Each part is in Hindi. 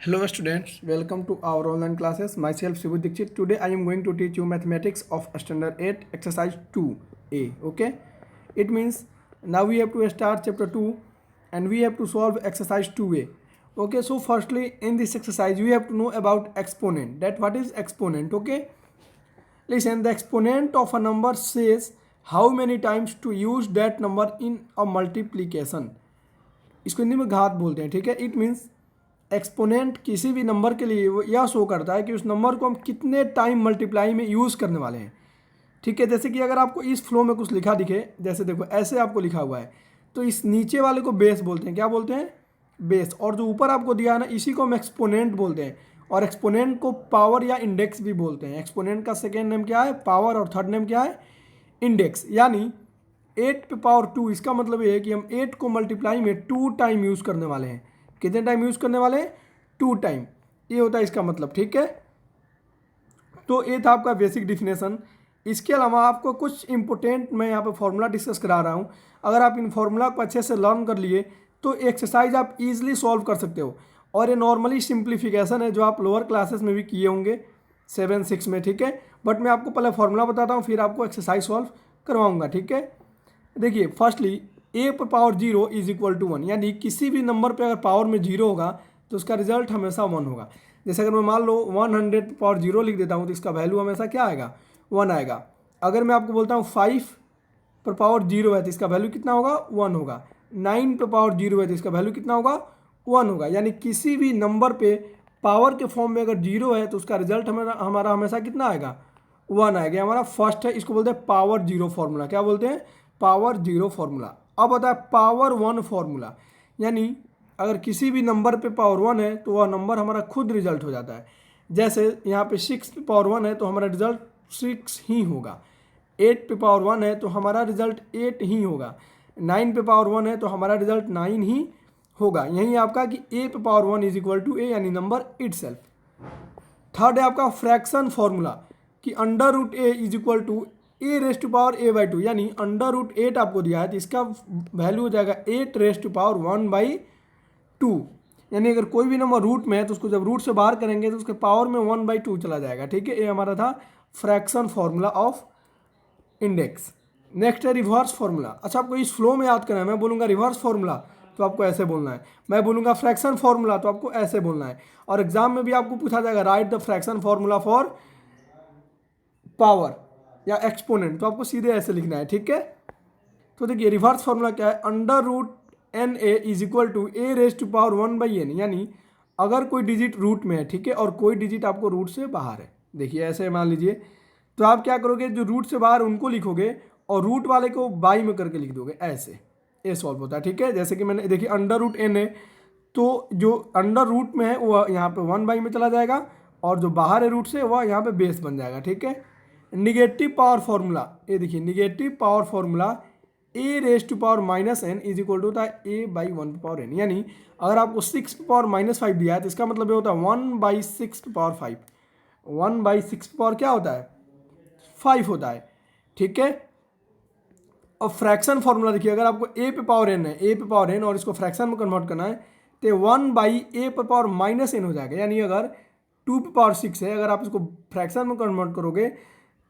Hello students, welcome to our online classes. Myself Subhu Dikshit. Today I am going to teach you mathematics of standard 8 exercise 2a. Okay, it means now we have to start chapter 2 and we have to solve exercise 2a. Okay, so firstly in this exercise we have to know about exponent. That what is exponent? Okay, listen, the exponent of a number says how many times to use that number in a multiplication. इसको हिंदी में घात बोलते हैं. ठीक है, इट मीन्स एक्सपोनेंट किसी भी नंबर के लिए यह शो करता है कि उस नंबर को हम कितने टाइम मल्टीप्लाई में यूज़ करने वाले हैं. ठीक है, जैसे कि अगर आपको इस फ्लो में कुछ लिखा दिखे, जैसे देखो ऐसे आपको लिखा हुआ है, तो इस नीचे वाले को बेस बोलते हैं. क्या बोलते हैं? बेस. और जो ऊपर आपको दिया है ना, इसी को हम एक्सपोनेंट बोलते हैं. और एक्सपोनेंट को पावर या इंडेक्स भी बोलते हैं. एक्सपोनेंट का सेकेंड नेम क्या है? पावर. और थर्ड नेम क्या है? इंडेक्स. यानी 8 पे पावर 2, इसका मतलब ये है कि हम 8 को मल्टीप्लाई में 2 टाइम यूज़ करने वाले हैं. कितने टाइम यूज़ करने वाले हैं? 2 टाइम. ये होता है इसका मतलब. ठीक है, तो ये था आपका बेसिक डिफिनेशन. इसके अलावा आपको कुछ इंपॉर्टेंट मैं यहाँ पे फॉर्मूला डिस्कस करा रहा हूँ. अगर आप इन फॉर्मूला को अच्छे से लर्न कर लिए तो एक्सरसाइज आप इजीली सॉल्व कर सकते हो. और ये नॉर्मली सिंप्लीफिकेशन है जो आप लोअर क्लासेस में भी किए होंगे 7-6 में. ठीक है, बट मैं आपको पहले फॉर्मूला बताता हूँ, फिर आपको एक्सरसाइज सॉल्व करवाऊँगा. ठीक है, देखिए फर्स्टली ए पर पावर 0 इज इक्वल टू 1. यानी किसी भी नंबर पे अगर पावर में 0 होगा तो उसका रिजल्ट हमेशा 1 होगा. जैसे अगर मैं मान लो 100 पर पावर 0 लिख देता हूँ तो इसका वैल्यू हमेशा क्या आएगा? 1 आएगा. अगर मैं आपको बोलता हूँ 5 पर पावर 0 है तो इसका वैल्यू कितना होगा? 1 होगा. 9 पर पावर 0 है तो इसका वैल्यू कितना होगा? 1 होगा. यानी किसी भी नंबर पे पावर के फॉर्म में अगर 0 है तो उसका रिजल्ट हमारा हमेशा कितना आएगा? 1 आएगा. हमारा फर्स्ट है, इसको बोलते हैं पावर 0 फॉर्मूला. क्या बोलते हैं? Power 0 formula. अब होता है पावर 1 फॉर्मूला. यानी अगर किसी भी नंबर पे पावर 1 है तो वह नंबर हमारा खुद रिजल्ट हो जाता है. जैसे यहाँ पे 6 पे पावर 1 है तो हमारा रिजल्ट 6 ही होगा. 8 पे पावर 1 है तो हमारा रिजल्ट 8 ही होगा. 9 पे पावर 1 है तो हमारा रिजल्ट 9 ही होगा. यही आपका कि ए पे power 1 is equal to A, यानी नंबर इटसेल्फ. थर्ड है आपका फ्रैक्शन फॉर्मूला कि under root A is equal to A raise to power A by 2. यानी अंडर रूट 8 आपको दिया है तो इसका वैल्यू हो जाएगा 8 रेस टू पावर 1 बाई 2. यानी अगर कोई भी नंबर रूट में है तो उसको जब रूट से बाहर करेंगे तो उसके पावर में 1 बाई 2 चला जाएगा. ठीक है, ये हमारा था fraction formula of index. Next है रिवर्स फॉर्मूला. अच्छा, आपको इस फ्लो में याद करना है. मैं बोलूँगा रिवर्स फॉर्मूला तो आपको ऐसे बोलना है. मैं बोलूँगा फ्रैक्शन फॉर्मूला तो आपको ऐसे बोलना है. और एग्जाम में भी आपको पूछा जाएगा right the fraction formula for power या एक्सपोनेंट, तो आपको सीधे ऐसे लिखना है. ठीक है, तो देखिए रिवर्स फॉर्मूला क्या है? Under root N A is equal to A raise to power 1 by N. यानी अगर कोई डिजिट रूट में है, ठीक है, और कोई डिजिट आपको रूट से बाहर है, देखिए ऐसे मान लीजिए, तो आप क्या करोगे? जो रूट से बाहर उनको लिखोगे और रूट वाले को बाई में करके लिख दोगे. ऐसे ये सॉल्व होता है. ठीक है, जैसे कि मैंने देखिए अंडर रूट एन है तो जो अंडर रूट में है वह यहाँ पे 1 बाई में चला जाएगा और जो बाहर है रूट से वह यहाँ पे बेस बन जाएगा. ठीक है, निगेटिव पावर फॉर्मूला, ये देखिए negative power formula A raise to power minus N is equal to होता है ए बाई 1 पावर एन. यानी अगर आपको 6 पावर -5 दिया है तो इसका मतलब ये होता है 1/6 पावर 5. 1/6 पावर क्या होता है? 5 होता है. ठीक है, और फ्रैक्शन फॉर्मूला देखिए, अगर आपको ए पे पावर एन है, ए पे पावर एन, और इसको फ्रैक्शन में कन्वर्ट करना है तो 1/a पर पावर माइनस एन हो जाएगा. यानी अगर 2 पे पावर 6 है, अगर आप इसको फ्रैक्शन में कन्वर्ट करोगे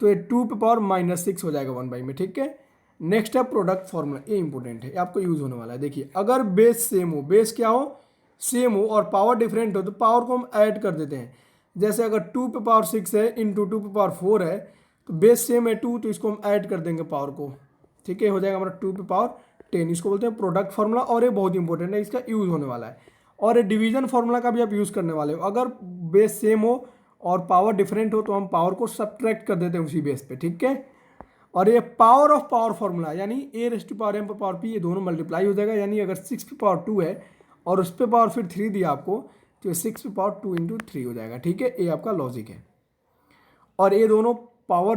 तो ये 2 पे पावर -6 हो जाएगा 1 बाई में. ठीक है, नेक्स्ट है प्रोडक्ट फॉर्मूला. ये इंपॉर्टेंट है, आपको यूज होने वाला है. देखिए अगर बेस सेम हो, बेस क्या हो? सेम हो, और पावर डिफरेंट हो तो पावर को हम ऐड कर देते हैं. जैसे अगर 2 पे पावर 6 है इंटू 2 पे पावर 4 है तो बेस सेम है 2, तो इसको हम ऐड कर देंगे पावर को. ठीक है, हो जाएगा हमारा 2 पे पावर 10. इसको बोलते हैं प्रोडक्ट फॉर्मूला और ये बहुत इंपॉर्टेंट है, इसका यूज होने वाला है. और ये डिवीजन फॉर्मूला का भी आप यूज़ करने वाले हो. अगर बेस सेम हो और पावर डिफरेंट हो तो हम पावर को सब्ट्रैक्ट कर देते हैं उसी बेस पे. ठीक है, और ये पावर ऑफ पावर फॉर्मूला यानी ए रेस टू पावर एम पर पावर पी, ये दोनों मल्टीप्लाई हो जाएगा. यानी अगर 6 पे पावर 2 है और उस पर पावर फिर 3 दिया आपको तो ये 6 पे पावर 2 इंटू 3 हो जाएगा. ठीक है, ये आपका लॉजिक है. और ये दोनों पावर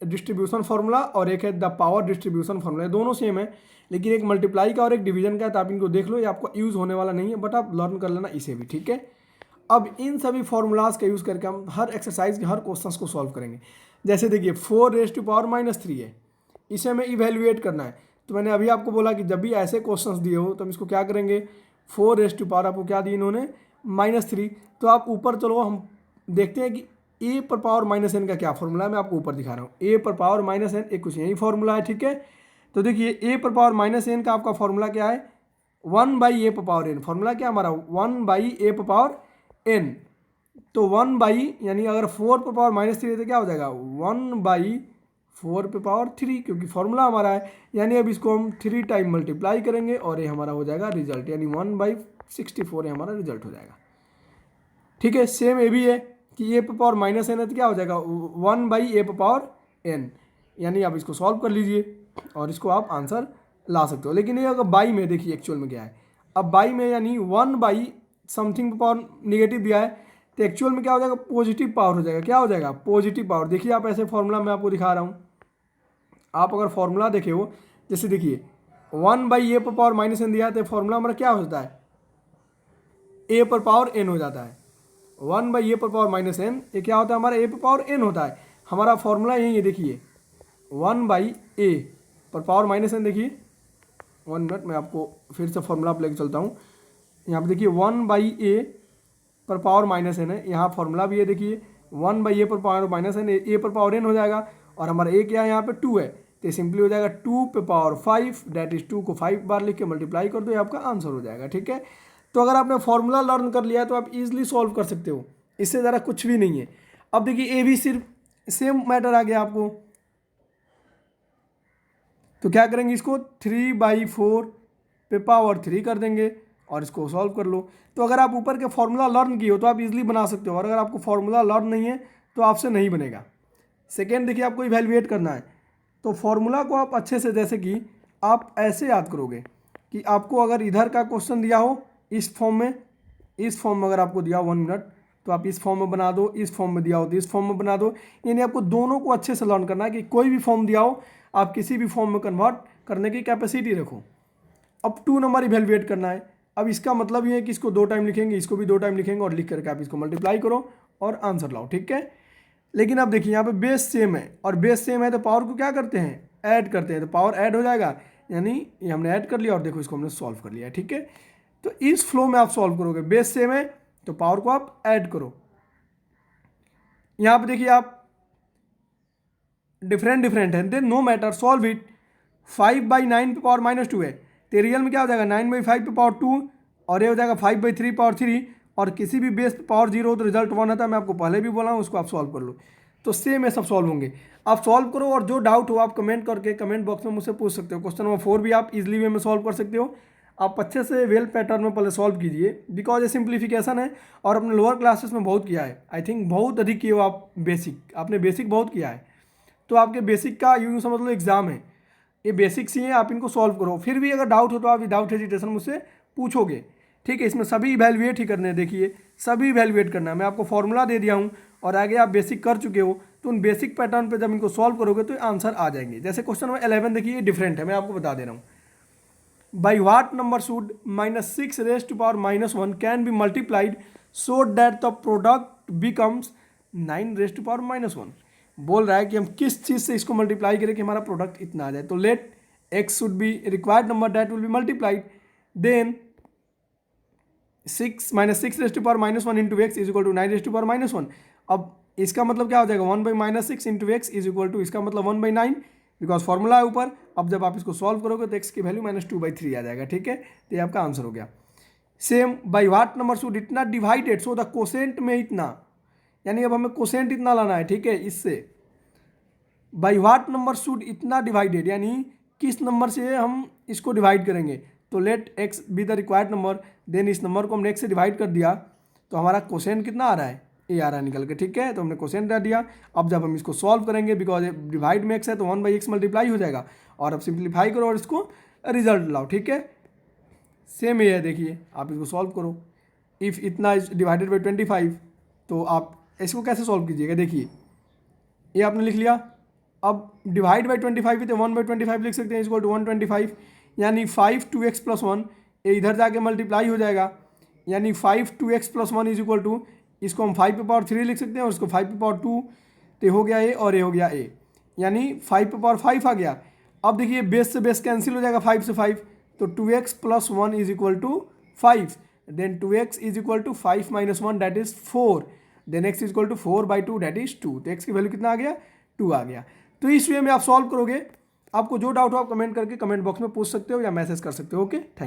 डिस्ट्रीब्यूशन फार्मूला और एक है द पावर डिस्ट्रीब्यूशन फार्मूला, ये दोनों सेम है, लेकिन एक मल्टीप्लाई का और एक डिवीजन का है. तो आप इनको देख लो, ये आपको यूज़ होने वाला नहीं है, बट आप लर्न कर लेना इसे भी. ठीक है, अब इन सभी फॉर्मूलाज का यूज़ करके हम हर एक्सरसाइज के हर क्वेश्चंस को सॉल्व करेंगे. जैसे देखिए 4 रेस टू पावर -3 है, इसे हमें इवेल्युएट करना है. तो मैंने अभी आपको बोला कि जब भी ऐसे क्वेश्चंस दिए हो तो हम इसको क्या करेंगे? 4 रेस टू पावर आपको क्या दिए इन्होंने? -3। तो आप ऊपर चलो हम देखते हैं कि ए पर पावर -n का क्या फॉर्मूला है। मैं आपको ऊपर दिखा रहा हूँ। ए पर पावर -n एक कुछ यही फॉर्मूला है, ठीक है। तो देखिए ए पर पावर -n का आपका फॉर्मूला क्या है, 1/a पर पावर n। फॉर्मूला क्या हमारा 1/a पर पावर n। तो 1 यानी अगर 4 पर पावर -3 है तो क्या हो जाएगा 1/4 पे पावर 3, क्योंकि फॉर्मूला हमारा है। यानी अब इसको हम 3 टाइम मल्टीप्लाई करेंगे और ये हमारा हो जाएगा रिजल्ट, यानी 1/64 ये हमारा रिजल्ट हो जाएगा, ठीक है। सेम ये भी है कि ए पर पावर -n है तो क्या हो जाएगा 1/a पर पावर n। यानी आप इसको सॉल्व कर लीजिए और इसको आप आंसर ला सकते हो। लेकिन ये अगर बाई में देखिए एक्चुअल में क्या है, अब बाई में यानी 1/समथिंग पर पावर निगेटिव दिया है तो एक्चुअल में क्या हो जाएगा पॉजिटिव पावर हो जाएगा। क्या हो जाएगा पॉजिटिव पावर। देखिए आप ऐसे फॉर्मूला मैं आपको दिखा रहा हूँ, आप अगर फॉर्मूला देखे हो, जैसे देखिए 1/a पर पावर -n दिया है तो फॉर्मूला हमारा क्या होता है a पर पावर n हो जाता है। 1/a पर पावर -n ये क्या होता है हमारा a पर पावर n होता है। हमारा फॉर्मूला यही है, देखिए 1/a पर पावर -n। देखिए 1 मिनट मैं आपको फिर से फॉर्मूला पर लेकर चलता हूँ। यहाँ पर देखिए 1/a पर पावर -n है, यहाँ फॉर्मूला भी है। देखिए 1/a पर पावर -n a पर पावर n हो जाएगा और हमारा a क्या है यहाँ पे 2 है, तो सिंपली हो जाएगा 2 पे पावर 5, डेट इज 2 को 5 बार लिख के मल्टीप्लाई कर दो, ये आपका आंसर हो जाएगा, ठीक है। तो अगर आपने फॉर्मूला लर्न कर लिया है तो आप इजीली सॉल्व कर सकते हो, इससे ज़रा कुछ भी नहीं है। अब देखिए ए भी सिर्फ सेम मैटर आ गया आपको, तो क्या करेंगे इसको 3/4 पे पावर 3 कर देंगे और इसको सॉल्व कर लो। तो अगर आप ऊपर के फॉर्मूला लर्न किए हो तो आप इजीली बना सकते हो, और अगर आपको फॉर्मूला लर्न नहीं है तो आपसे नहीं बनेगा। सेकेंड देखिए आपको इवैल्यूएट करना है, तो फॉर्मूला को आप अच्छे से, जैसे कि आप ऐसे याद करोगे कि आपको अगर इधर का क्वेश्चन दिया हो इस फॉर्म में अगर आपको दिया हो 1 मिनट तो आप इस फॉर्म में बना दो, इस फॉर्म में दिया हो तो इस फॉर्म में बना दो। यानी आपको दोनों को अच्छे से लर्न करना है कि कोई भी फॉर्म दिया हो आप किसी भी फॉर्म में कन्वर्ट करने की कैपेसिटी रखो। अब 2 नंबर इवैल्यूएट करना है। अब इसका मतलब ये है कि इसको 2 टाइम लिखेंगे, इसको भी 2 टाइम लिखेंगे और लिख करके आप इसको मल्टीप्लाई करो और आंसर लाओ, ठीक है। लेकिन अब देखिए यहाँ पे बेस सेम है, और बेस सेम है तो पावर को क्या करते हैं ऐड करते हैं, तो पावर ऐड हो जाएगा। यानी ये हमने ऐड कर लिया और देखो इसको हमने सॉल्व कर लिया, ठीक है। तो इस फ्लो में आप सॉल्व करोगे, बेस सेम है तो पावर को आप ऐड करो। यहाँ पे देखिए आप डिफरेंट है, then no matter solve it. 5/9 पे पावर -2 है तो रियल में क्या हो जाएगा 9/5 पे पावर 2, और ये हो जाएगा 5/3 पावर 3, और किसी भी बेस पे पावर 0 हो तो रिजल्ट 1 आता है। मैं आपको पहले भी बोला हूँ, उसको आप सॉल्व कर लो। तो सेम है, सब सॉल्व होंगे। आप सॉल्व करो और जो डाउट हो आप कमेंट करके कमेंट बॉक्स में मुझसे पूछ सकते हो। क्वेश्चन नंबर 4 भी आप इजीली वे में सॉल्व कर सकते हो। आप अच्छे से वेल पैटर्न में पहले सॉल्व कीजिए, बिकॉज ये सिंप्लीफिकेशन है और अपने लोअर क्लासेस में बहुत किया है। आई थिंक बहुत अधिक किए हो आप, आपने बेसिक बहुत किया है, तो आपके बेसिक का यूँ समझ लो एग्जाम है। ये बेसिक्स ही हैं, आप इनको सॉल्व करो। फिर भी अगर डाउट हो तो आप विदाउट हेजिटेशन मुझसे पूछोगे, ठीक है। इसमें सभी इवैल्यूएट ही करने हैं, देखिए सभी इवैल्यूएट करना है। मैं आपको फॉर्मूला दे दिया हूँ और आगे आप बेसिक कर चुके हो, तो उन बेसिक पैटर्न पे जब इनको सॉल्व करोगे तो आंसर आ जाएंगे। जैसे क्वेश्चन नंबर 11 देखिए डिफरेंट है, मैं आपको बता दे रहा हूँ। By what number should -6 raise to power -1 can be multiplied so that the product becomes 9 raise to power -1। बोल रहा है कि हम किस चीज़ से इसको मल्टीप्लाई करें कि हमारा प्रोडक्ट इतना आ जाए। तो let x should be required number that will be multiplied, then 6 -6 raise to power -1 into x is equal to 9 raise to power -1। अब इसका मतलब क्या हो जाएगा 1/-6 into x is equal to, इसका मतलब 1/9, बिकॉज फॉर्मूला है ऊपर। अब जब आप इसको सॉल्व करोगे तो x की वैल्यू -2/3 आ जाएगा, ठीक है। तो ये आपका आंसर हो गया। Same by what number should इतना डिवाइडेड सो द कोसेंट में इतना, यानी अब हमें कोसेंट इतना लाना है, ठीक है। इससे बाई व्हाट नंबर शुड इतना डिवाइडेड, यानी किस नंबर से हम इसको डिवाइड करेंगे। तो let x be the required number, then इस नंबर को हमने x से डिवाइड कर दिया तो हमारा कोसेंट कितना आ रहा है a आ रहा है निकल के, ठीक है। तो हमने कोसेंट दे दिया। अब जब हम इसको सॉल्व करेंगे, बिकॉज डिवाइड में x है तो 1/x मल्टीप्लाई हो जाएगा, और अब सिंप्लीफाई करो और इसको रिजल्ट लाओ, ठीक है। सेम ये है, देखिए आप इसको सॉल्व करो। इफ़ इतना इज डिवाइडेड बाई 25, तो आप इसको कैसे सॉल्व कीजिएगा, देखिए ये आपने लिख लिया। अब डिवाइड बाई 25 तो 1/25 लिख सकते हैं, इसको टू 125, यानी 5 2x + 1, ये इधर जाके मल्टीप्लाई हो जाएगा, यानी 5 2x + 1 इज इक्वल टू, इसको हम 5 पे पावर 3 लिख सकते हैं और इसको 5 पे पावर 2, तो ये हो गया a और ये हो गया a, यानी 5 पे पावर 5 आ गया। अब देखिए बेस से बेस कैंसिल हो जाएगा, 5 से 5, तो 2x + 1 is equal to 5, then 2x is equal to 5 minus 1 that is 4, then x is equal to 4/2 that is 2। तो x की वैल्यू कितना आ गया, 2 आ गया। तो इस वे में आप सॉल्व करोगे। आपको जो डाउट हो आप कमेंट करके कमेंट बॉक्स में पूछ सकते हो या मैसेज कर सकते हो। Okay, thank